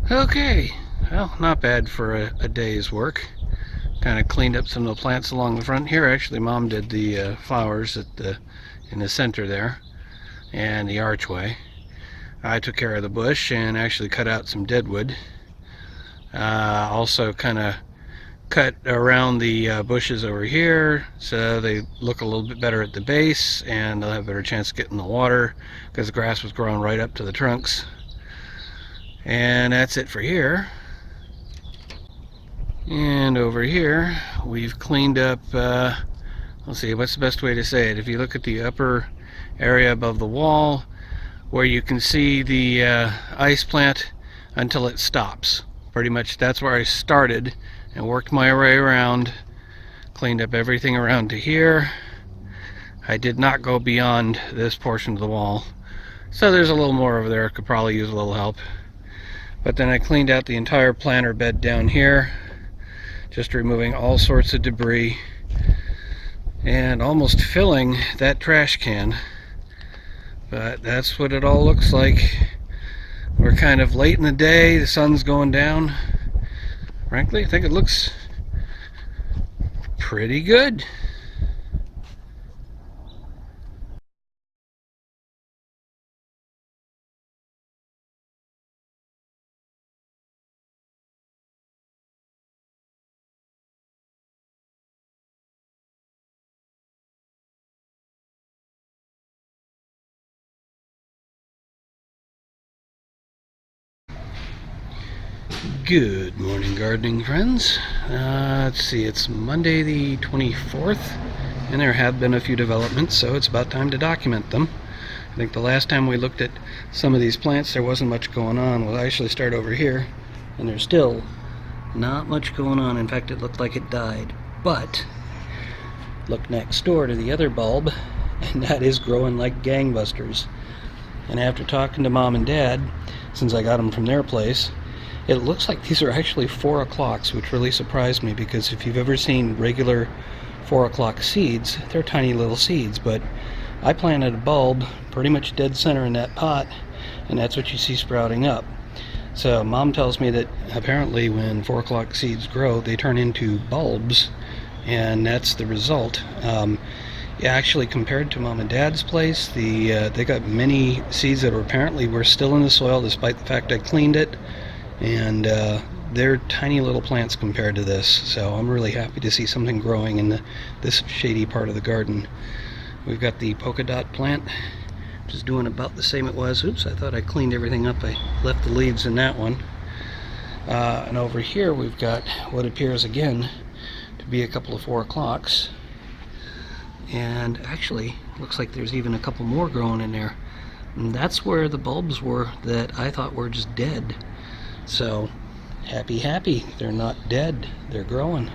Okay, well, not bad for a day's work. Kind of cleaned up some of the plants along the front here. Actually, Mom did the flowers in the center there and the archway. I took care of the bush and actually cut out some deadwood. Also kind of cut around the bushes over here so they look a little bit better at the base and they'll have a better chance of getting the water because the grass was growing right up to the trunks. And that's it for here. And over here we've cleaned up, let's see, what's the best way to say it? If you look at the upper area above the wall where you can see the ice plant until it stops. Pretty much that's where I started and worked my way around, cleaned up everything around to here. I did not go beyond this portion of the wall. So there's a little more over there, could probably use a little help. But then I cleaned out the entire planter bed down here, just removing all sorts of debris and almost filling that trash can. But that's what it all looks like. We're kind of late in the day, the sun's going down. Frankly, I think it looks pretty good. Good morning, gardening friends. Let's see, it's Monday the 24th, and there have been a few developments, so it's about time to document them. I think the last time we looked at some of these plants, there wasn't much going on. We'll actually start over here, and there's still not much going on. In fact, it looked like it died. But look next door to the other bulb, and that is growing like gangbusters. And after talking to Mom and Dad, since I got them from their place, it looks like these are actually 4 o'clocks, which really surprised me, because if you've ever seen regular 4 o'clock seeds, they're tiny little seeds. But I planted a bulb pretty much dead center in that pot, and that's what you see sprouting up. So Mom tells me that apparently when 4 o'clock seeds grow, they turn into bulbs, and that's the result. Yeah, actually, compared to Mom and Dad's place, they got many seeds that were still in the soil, despite the fact I cleaned it. And they're tiny little plants compared to this, so I'm really happy to see something growing in this shady part of the garden. We've got the polka dot plant, which is doing about the same it was. Oops, I thought I cleaned everything up. I left the leaves in that one. And over here we've got what appears again to be a couple of 4 o'clocks. And actually, looks like there's even a couple more growing in there. And that's where the bulbs were that I thought were just dead. So, happy, they're not dead, they're growing.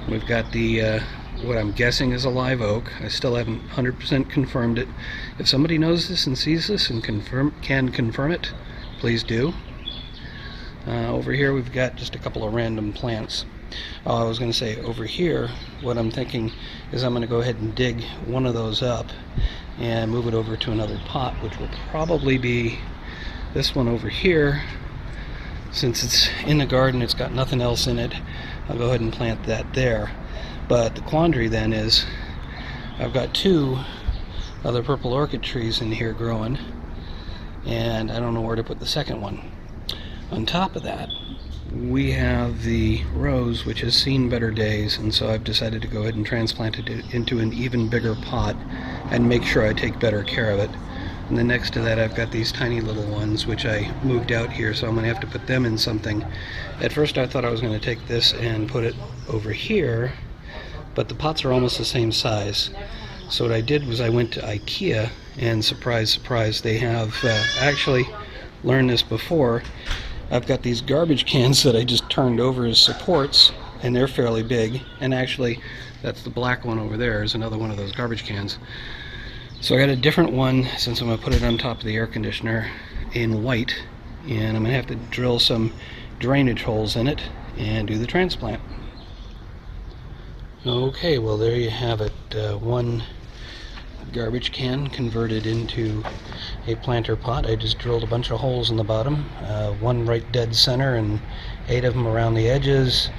We've got the, what I'm guessing is a live oak. I still haven't 100% confirmed it. If somebody knows this and sees this and can confirm it, please do. Over here we've got just a couple of random plants. I was going to say, over here, what I'm thinking is I'm going to go ahead and dig one of those up and move it over to another pot, which will probably be this one over here. Since it's in the garden, it's got nothing else in it, I'll go ahead and plant that there. But the quandary then is, I've got 2 other purple orchid trees in here growing, and I don't know where to put the second one. On top of that, we have the rose, which has seen better days, and so I've decided to go ahead and transplant it into an even bigger pot and make sure I take better care of it. And then next to that I've got these tiny little ones which I moved out here, so I'm going to have to put them in something. At first I thought I was going to take this and put it over here, but the pots are almost the same size. So what I did was I went to IKEA, and surprise, surprise, they have actually learned this before. I've got these garbage cans that I just turned over as supports, and they're fairly big. And actually, that's the black one over there is another one of those garbage cans. So I got a different one, since I'm going to put it on top of the air conditioner, in white, and I'm going to have to drill some drainage holes in it and do the transplant. Okay, well there you have it. One garbage can converted into a planter pot. I just drilled a bunch of holes in the bottom, one right dead center and 8 of them around the edges.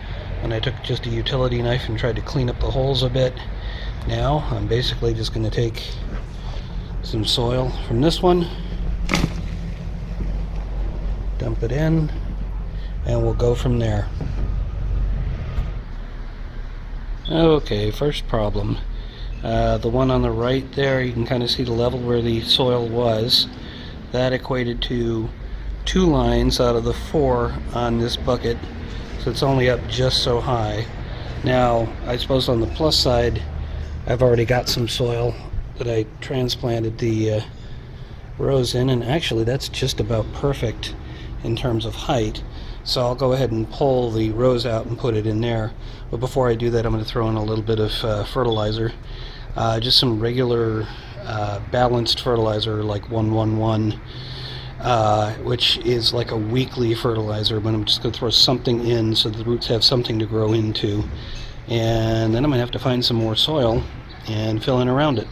And I took just a utility knife and tried to clean up the holes a bit. Now I'm basically just going to take some soil from this one, dump it in, and we'll go from there. Okay, first problem. The one on the right there, you can kind of see the level where the soil was. That equated to 2 lines out of the 4 on this bucket, so it's only up just so high. Now, I suppose on the plus side, I've already got some soil that I transplanted the rows in, and actually that's just about perfect in terms of height. So I'll go ahead and pull the rows out and put it in there. But before I do that, I'm going to throw in a little bit of fertilizer. Just some regular balanced fertilizer like 111, which is like a weekly fertilizer, but I'm just going to throw something in so the roots have something to grow into. And then I'm going to have to find some more soil and fill in around it.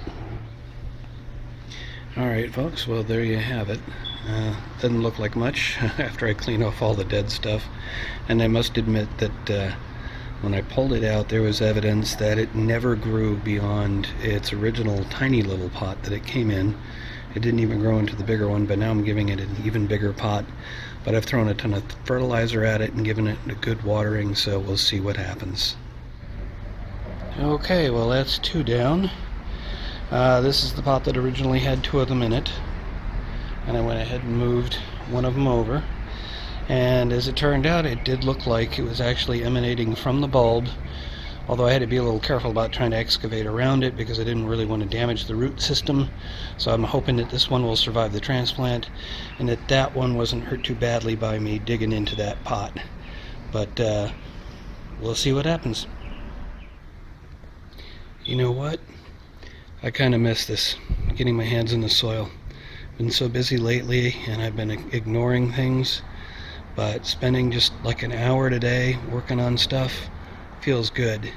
Alright folks, well there you have it. Doesn't look like much after I clean off all the dead stuff. And I must admit that when I pulled it out, there was evidence that it never grew beyond its original tiny little pot that it came in. It didn't even grow into the bigger one, but now I'm giving it an even bigger pot. But I've thrown a ton of fertilizer at it and given it a good watering, so we'll see what happens. Okay, well that's 2 down. This is the pot that originally had 2 of them in it, and I went ahead and moved one of them over, and as it turned out, it did look like it was actually emanating from the bulb, although I had to be a little careful about trying to excavate around it because I didn't really want to damage the root system. So I'm hoping that this one will survive the transplant and that that one wasn't hurt too badly by me digging into that pot, but we'll see what happens. You know what? I kind of miss this, getting my hands in the soil. Been so busy lately and I've been ignoring things, but spending just like an hour today working on stuff feels good.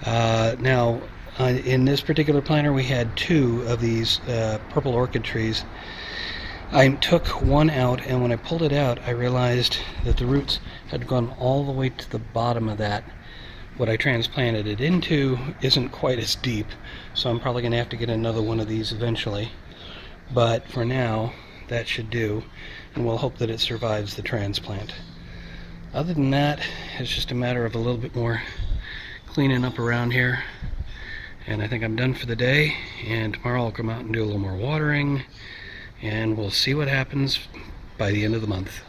Now, in this particular planter we had 2 of these purple orchid trees. I took one out, and when I pulled it out I realized that the roots had gone all the way to the bottom of that. What I transplanted it into isn't quite as deep, so I'm probably going to have to get another one of these eventually. But for now, that should do, and we'll hope that it survives the transplant. Other than that, it's just a matter of a little bit more cleaning up around here, and I think I'm done for the day, and tomorrow I'll come out and do a little more watering, and we'll see what happens by the end of the month.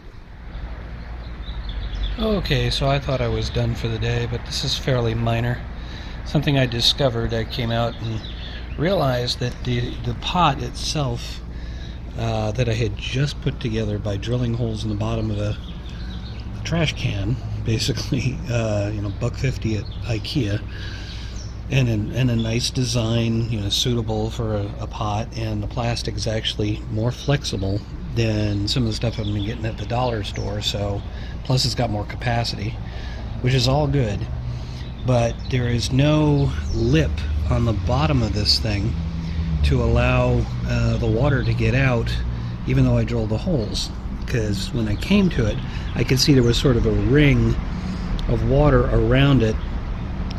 Okay, so I thought I was done for the day, but this is fairly minor. Something I discovered. I came out and realized that the pot itself that I had just put together by drilling holes in the bottom of a trash can, basically, $1.50 at IKEA, and a nice design, suitable for a pot, and the plastic is actually more flexible than some of the stuff I've been getting at the dollar store, so plus it's got more capacity, which is all good, but there is no lip on the bottom of this thing to allow the water to get out, even though I drilled the holes, because when I came to it I could see there was sort of a ring of water around it.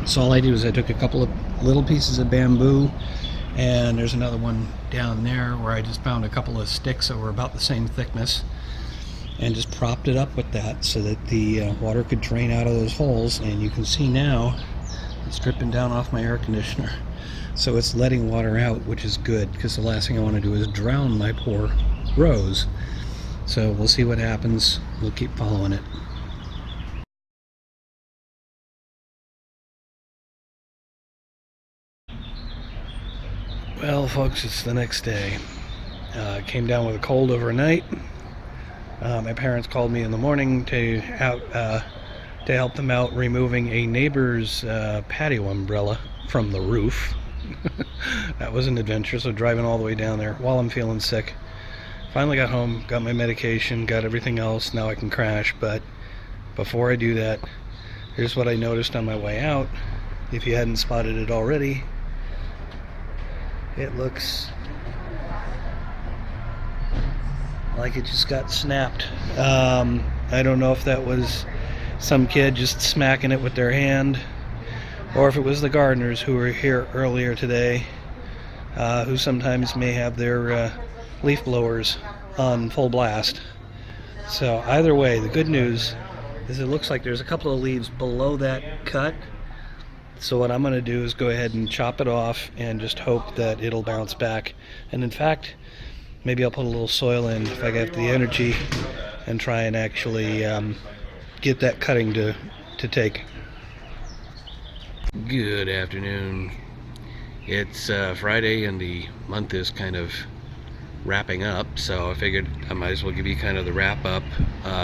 So all I did was I took a couple of little pieces of bamboo, and there's another one down there where I just found a couple of sticks that were about the same thickness, and just propped it up with that so that the water could drain out of those holes. And you can see now it's dripping down off my air conditioner, so it's letting water out, which is good, because the last thing I want to do is drown my poor rows. So we'll see what happens. We'll keep following it. Well folks, it's the next day. Came down with a cold overnight. My parents called me in the morning to help them out removing a neighbor's patio umbrella from the roof. That was an adventure, so driving all the way down there while I'm feeling sick. Finally got home, got my medication, got everything else, now I can crash. But before I do that, here's what I noticed on my way out, if you hadn't spotted it already. It looks like it just got snapped. I don't know if that was some kid just smacking it with their hand, or if it was the gardeners who were here earlier today, who sometimes may have their leaf blowers on full blast. So either way, the good news is it looks like there's a couple of leaves below that cut. So what I'm going to do is go ahead and chop it off and just hope that it'll bounce back. And in fact, maybe I'll put a little soil in if I get the energy and try and actually get that cutting to take. Good afternoon. It's Friday and the month is kind of wrapping up, so I figured I might as well give you kind of the wrap up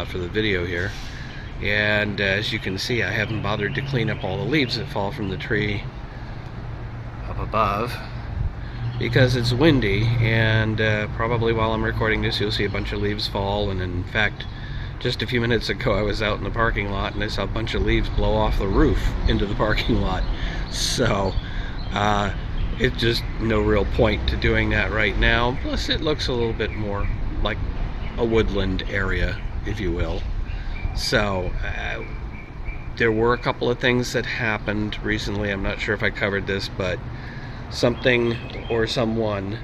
for the video here. And as you can see, I haven't bothered to clean up all the leaves that fall from the tree up above because it's windy, and probably while I'm recording this you'll see a bunch of leaves fall. And in fact, just a few minutes ago I was out in the parking lot and I saw a bunch of leaves blow off the roof into the parking lot. So it's just no real point to doing that right now. Plus it looks a little bit more like a woodland area, if you will. So there were a couple of things that happened recently. I'm not sure if I covered this, but something or someone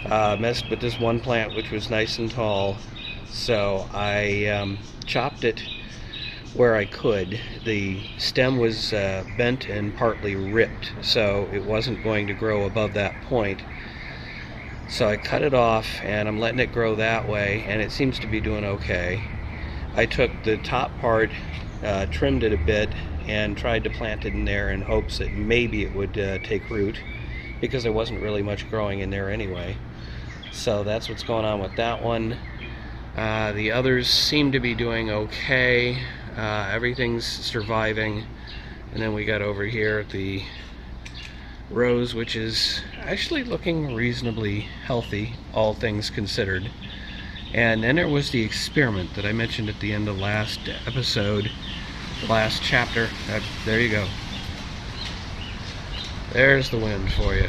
messed with this one plant, which was nice and tall. So I chopped it where I could. The stem was bent and partly ripped, so it wasn't going to grow above that point. So I cut it off and I'm letting it grow that way, and it seems to be doing okay. I took the top part, trimmed it a bit, and tried to plant it in there in hopes that maybe it would take root, because there wasn't really much growing in there anyway. So that's what's going on with that one. The others seem to be doing okay. Everything's surviving. And then we got over here at the rose, which is actually looking reasonably healthy, all things considered. And then there was the experiment that I mentioned at the end of last episode, last chapter. There you go. There's the wind for you.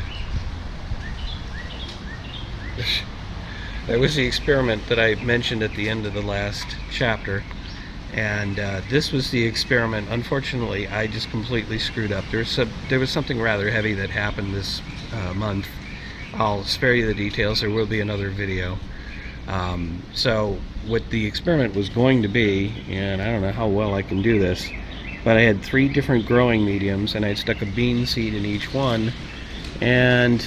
There was the experiment that I mentioned at the end of the last chapter, and this was the experiment. Unfortunately, I just completely screwed up. There was something rather heavy that happened this month. I'll spare you the details. There will be another video. So what the experiment was going to be, and I don't know how well I can do this, but I had 3 different growing mediums, and I stuck a bean seed in each one, and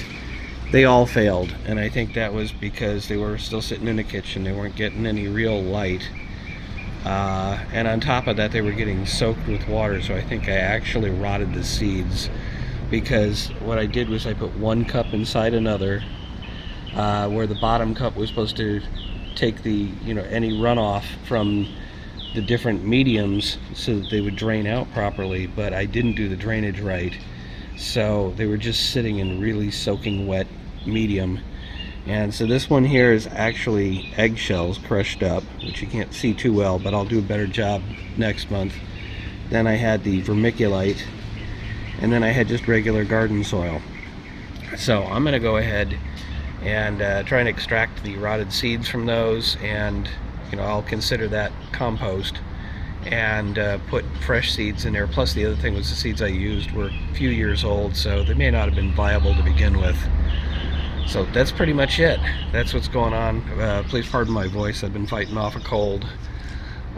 they all failed. And I think that was because they were still sitting in the kitchen. They weren't getting any real light, and on top of that they were getting soaked with water. So I think I actually rotted the seeds, because what I did was I put one cup inside another, where the bottom cup was supposed to take the, any runoff from the different mediums so that they would drain out properly, but I didn't do the drainage right. So they were just sitting in really soaking wet medium. And so this one here is actually eggshells crushed up, which you can't see too well, but I'll do a better job next month. Then I had the vermiculite, and then I had just regular garden soil. So I'm going to go ahead and try and extract the rotted seeds from those, and I'll consider that compost, and put fresh seeds in there. Plus the other thing was the seeds I used were a few years old, so they may not have been viable to begin with. So that's pretty much it. That's what's going on. Please pardon my voice. I've been fighting off a cold.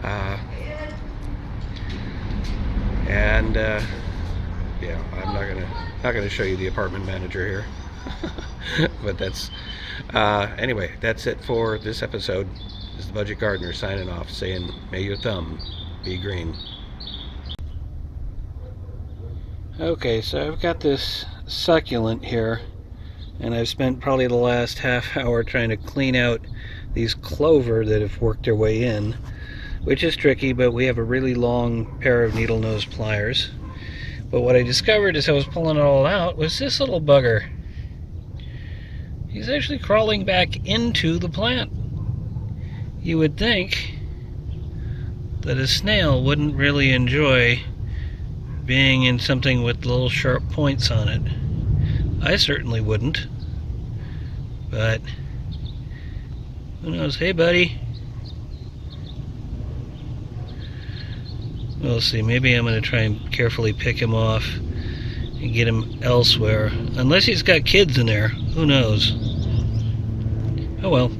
Yeah, I'm not gonna show you the apartment manager here. But that's anyway, that's it for this episode. This is the Budget Gardener signing off, saying may your thumb be green. Okay, so I've got this succulent here, and I've spent probably the last half hour trying to clean out these clover that have worked their way in, which is tricky, but we have a really long pair of needle nose pliers. But what I discovered as I was pulling it all out was this little bugger. He's actually crawling back into the plant. You would think that a snail wouldn't really enjoy being in something with little sharp points on it. I certainly wouldn't. But who knows? Hey, buddy. We'll see. Maybe I'm going to try and carefully pick him off and get him elsewhere. Unless he's got kids in there. Who knows? Oh well.